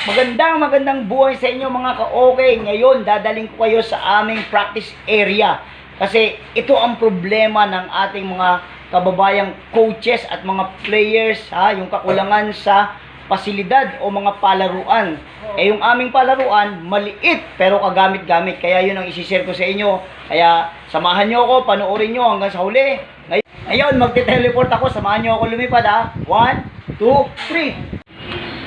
Magandang buhay sa inyo mga ka-okay. Ngayon, dadaling ko kayo sa aming practice area. Kasi ito ang problema ng ating mga kababayang coaches at mga players, yung kakulangan sa pasilidad o mga palaruan. Yung aming palaruan, maliit pero kagamit-gamit. Kaya yun ang isishare ko sa inyo. Kaya samahan nyo ako, panoorin nyo hanggang sa huli. Ngayon, magte-teleport ako. Samahan nyo ako lumipad 1, 2, 3.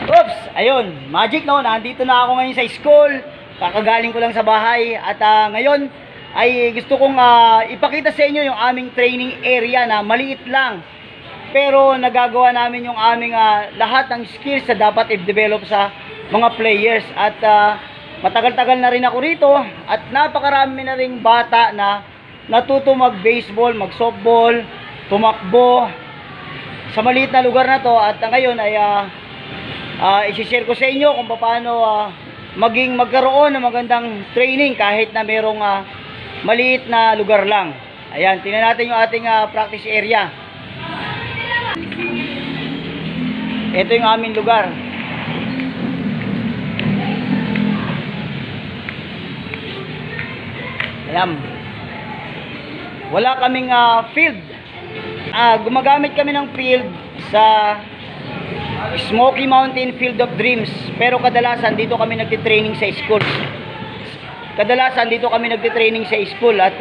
Oops! Ayun, magic no, nandito na ako ngayon sa school. Kakagaling ko lang sa bahay. At ngayon ay gusto kong ipakita sa inyo yung aming training area na maliit lang. Pero nagagawa namin yung aming lahat ng skills na dapat i-develop sa mga players. At matagal-tagal na rin ako rito. At napakarami na ring bata na natuto mag-baseball, mag-softball, tumakbo sa maliit na lugar na to. At ngayon ay isi-share ko sa inyo kung paano magkaroon ng magandang training kahit na merong maliit na lugar lang. Ayan, tingnan natin yung ating practice area. Ito yung aming lugar. Ayan. Wala kaming field. Gumagamit kami ng field sa Smoky Mountain Field of Dreams. Pero kadalasan dito kami nagtitraining sa school. At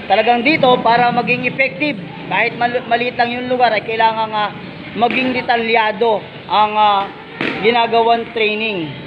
talagang dito para maging effective, kahit maliit lang yung lugar, ay kailangan maging detalyado ang ginagawang training.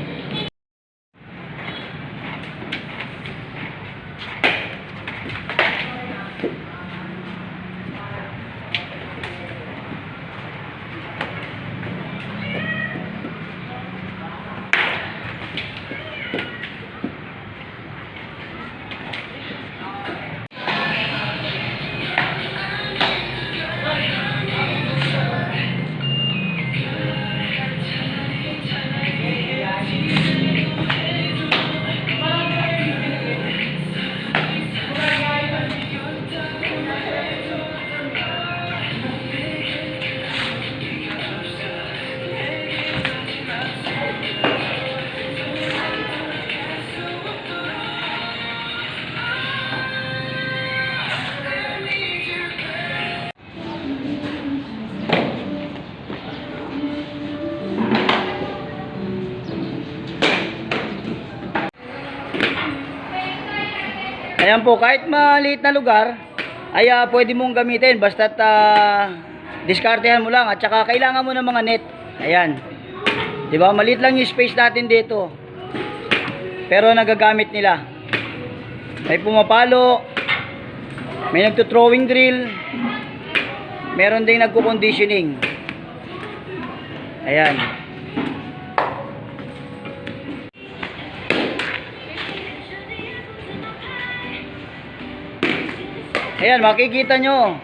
Ayan po, kahit maliit na lugar ay pwede mong gamitin basta't diskartehan mo lang at saka kailangan mo ng mga net. Ayan. 'Di ba? Maliit lang yung space natin dito. Pero nagagamit nila. May pumapalo, may nagto-throwing drill, meron ding nagko-conditioning. Ayan. Ayan, makikita nyo.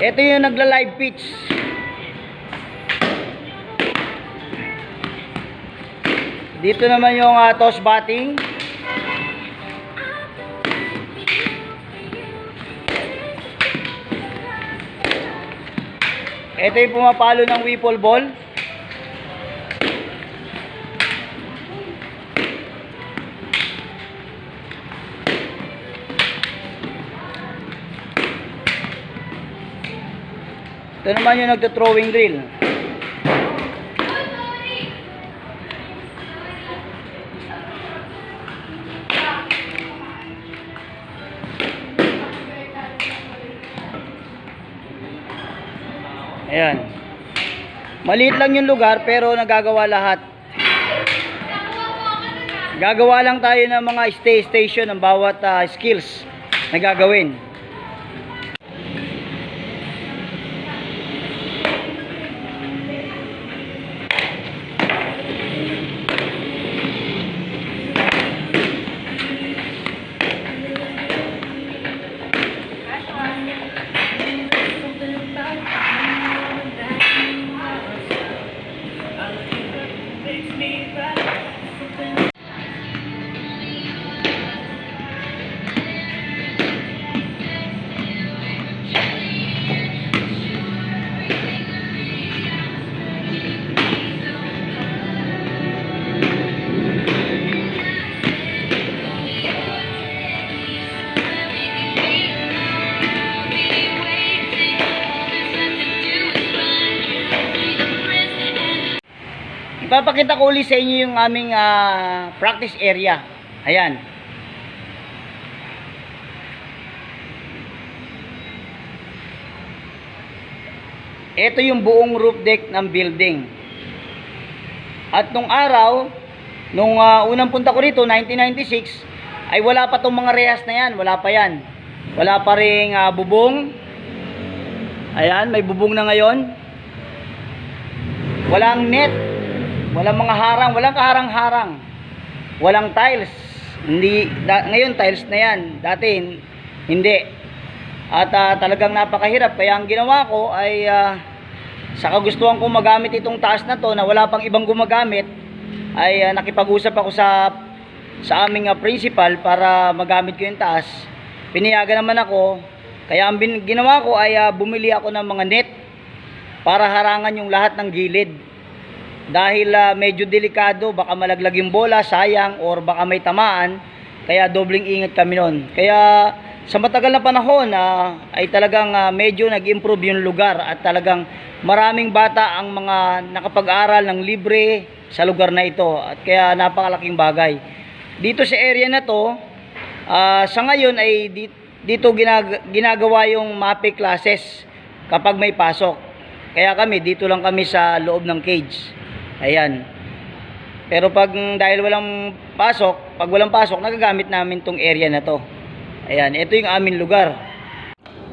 Ito yung nagla-live pitch. Dito naman yung toss batting. Ito yung pumapalo ng wiffle ball. Ito naman yung nagto-throwing drill. Ayan. Maliit lang yung lugar pero nagagawa lahat. Gagawa lang tayo ng mga station ng bawat skills na gagawin. Ipapakita ko ulit sa inyo yung aming practice area. Ayan. Ito yung buong roof deck ng building. At nung araw, nung unang punta ko rito, 1996, ay wala pa tong mga rehas na yan. Wala pa yan. Wala pa ring bubong. Ayan, may bubong na ngayon. Walang net. Walang mga harang. Walang kaharang-harang. Walang tiles. Ngayon tiles na yan. Dati hindi. At talagang napakahirap. Kaya ang ginawa ko ay sa kagustuhan kong magamit itong taas na to na wala pang ibang gumagamit, ay nakipag-usap ako sa aming principal para magamit ko yung taas. Pinayagan naman ako. Kaya ang ginawa ko ay bumili ako ng mga net para harangan yung lahat ng gilid. Dahil medyo delikado, baka malaglag yung bola, sayang, or baka may tamaan. Kaya dobling ingat kami noon. Kaya sa matagal na panahon ay talagang medyo nag-improve yung lugar at talagang maraming bata ang mga nakapag-aral ng libre sa lugar na ito. At kaya napakalaking bagay. Dito sa area na to, sa ngayon ay dito ginagawa yung MAPE classes kapag may pasok. Kaya kami, dito lang kami sa loob ng cage. Ayan. Pero dahil walang pasok, nagagamit namin tong area na to. Ayan, ito yung aming lugar.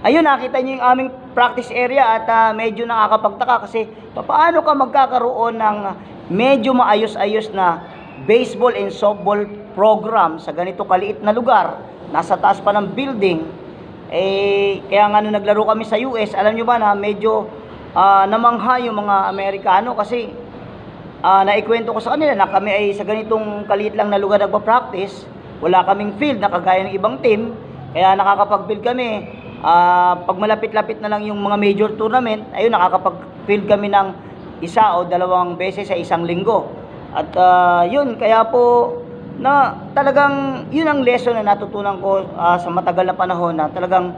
Ayun, nakita nyo yung aming practice area at medyo nakakapagtaka kasi paano ka magkakaroon ng medyo maayos-ayos na baseball and softball program sa ganito kaliit na lugar, nasa taas pa ng building. Kaya nga nung naglaro kami sa US, alam nyo ba na medyo namangha yung mga Amerikano kasi naikwento ko sa kanila na kami ay sa ganitong kaliit lang na lugar nagpa-practice. Wala kaming field na kagaya ng ibang team, kaya nakakapag-field kami. Pag malapit-lapit na lang yung mga major tournament, ayun, nakakapag-field kami ng 1 o 2 beses sa isang linggo. At yun, kaya po na talagang yun ang lesson na natutunan ko sa matagal na panahon, na talagang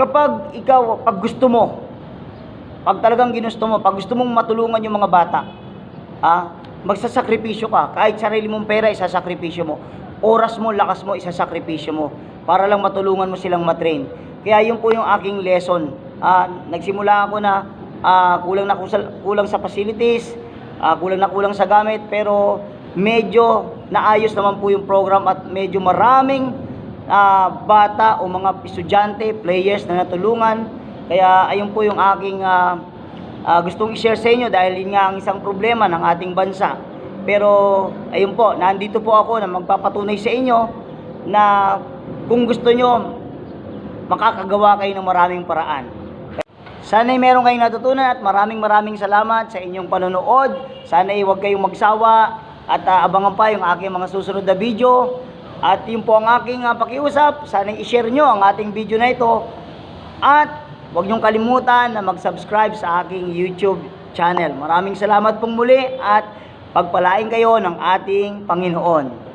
kapag ikaw, pag gusto mo, pag talagang ginusto mo, pag gusto mong matulungan yung mga bata, magsasakripisyo ka. Kahit sarili mong pera, isasakripisyo mo. Oras mo, lakas mo, isasakripisyo mo para lang matulungan mo silang matrain. Kaya yun po yung aking lesson. Nagsimula ako na kulang sa facilities, kulang sa gamit, pero medyo naayos naman po yung program at medyo maraming bata o mga estudyante, players na natulungan. Kaya ayun po yung aking gustong i-share sa inyo dahil yun nga ang isang problema ng ating bansa. Pero ayun po, nandito po ako na magpapatunay sa inyo na kung gusto nyo, makakagawa kayo ng maraming paraan. Sana'y meron kayong natutunan at maraming salamat sa inyong panonood. Sana'y huwag kayong magsawa at abangan pa yung aking mga susunod na video. At yun po ang aking pakiusap. Sana'y i-share nyo ang ating video na ito. At huwag nyong kalimutan na mag-subscribe sa aking YouTube channel. Maraming salamat pong muli at pagpalain kayo ng ating Panginoon.